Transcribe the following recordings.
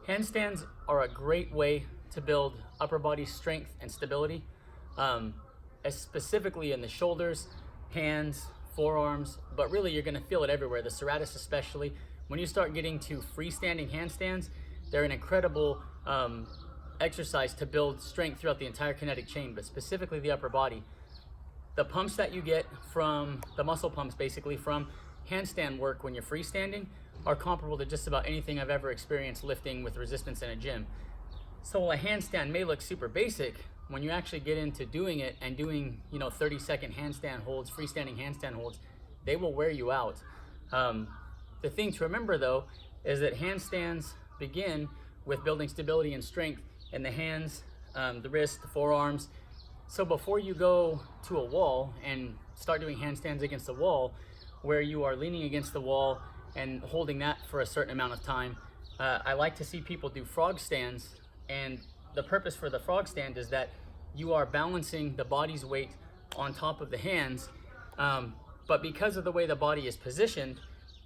Handstands are a great way to build upper body strength and stability, specifically in the shoulders, hands, forearms, but really you're gonna feel it everywhere, the serratus especially. When you start getting to freestanding handstands, they're an incredible exercise to build strength throughout the entire kinetic chain, but specifically the upper body. The pumps that you get from, the muscle pumps basically from handstand work when you're freestanding are comparable to just about anything I've ever experienced lifting with resistance in a gym. So while a handstand may look super basic, when you actually get into doing it and doing 30-second handstand holds, freestanding handstand holds, they will wear you out. The thing to remember though is that handstands begin with building stability and strength in the hands, the wrists, the forearms. So before you go to a wall and start doing handstands against the wall, where you are leaning against the wall and holding that for a certain amount of time, I like to see people do frog stands. And the purpose for the frog stand is that you are balancing the body's weight on top of the hands, but because of the way the body is positioned,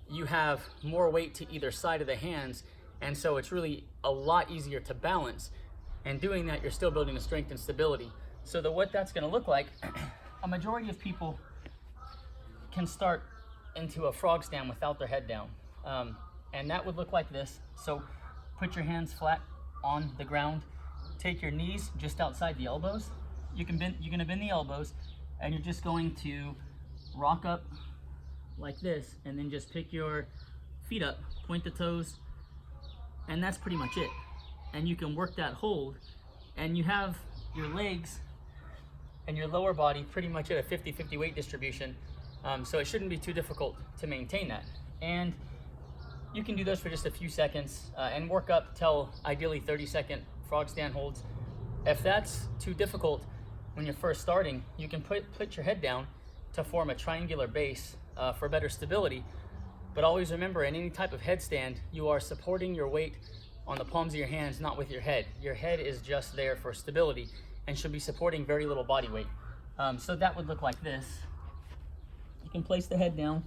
you have more weight to either side of the hands, and so it's really a lot easier to balance. And doing that, you're still building the strength and stability. So what that's gonna look like, a majority of people can start into a frog stand without their head down. And that would look like this. So put your hands flat on the ground, take your knees just outside the elbows. You're gonna bend the elbows, and you're just going to rock up like this, and then just pick your feet up, point the toes, and that's pretty much it. And you can work that hold, and you have your legs and your lower body pretty much at a 50-50 weight distribution. So it shouldn't be too difficult to maintain that. And you can do those for just a few seconds and work up till ideally 30-second frog stand holds. If that's too difficult when you're first starting, you can put your head down to form a triangular base for better stability. But always remember, in any type of headstand, you are supporting your weight on the palms of your hands, not with your head. Your head is just there for stability and should be supporting very little body weight. So that would look like this. You can place the head down,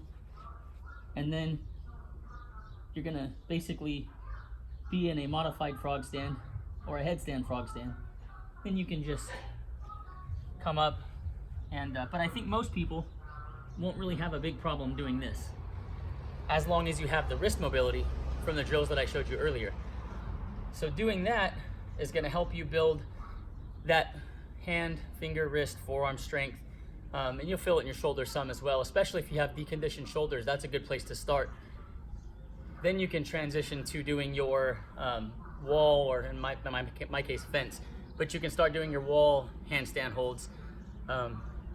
and then you're gonna basically be in a modified frog stand or a headstand frog stand. Then you can just come up and, but I think most people won't really have a big problem doing this, as long as you have the wrist mobility from the drills that I showed you earlier. So doing that is gonna help you build that hand, finger, wrist, forearm strength, and you'll feel it in your shoulders some as well, especially if you have deconditioned shoulders. That's a good place to start. Then you can transition to doing your wall, or in my case, fence, but you can start doing your wall handstand holds.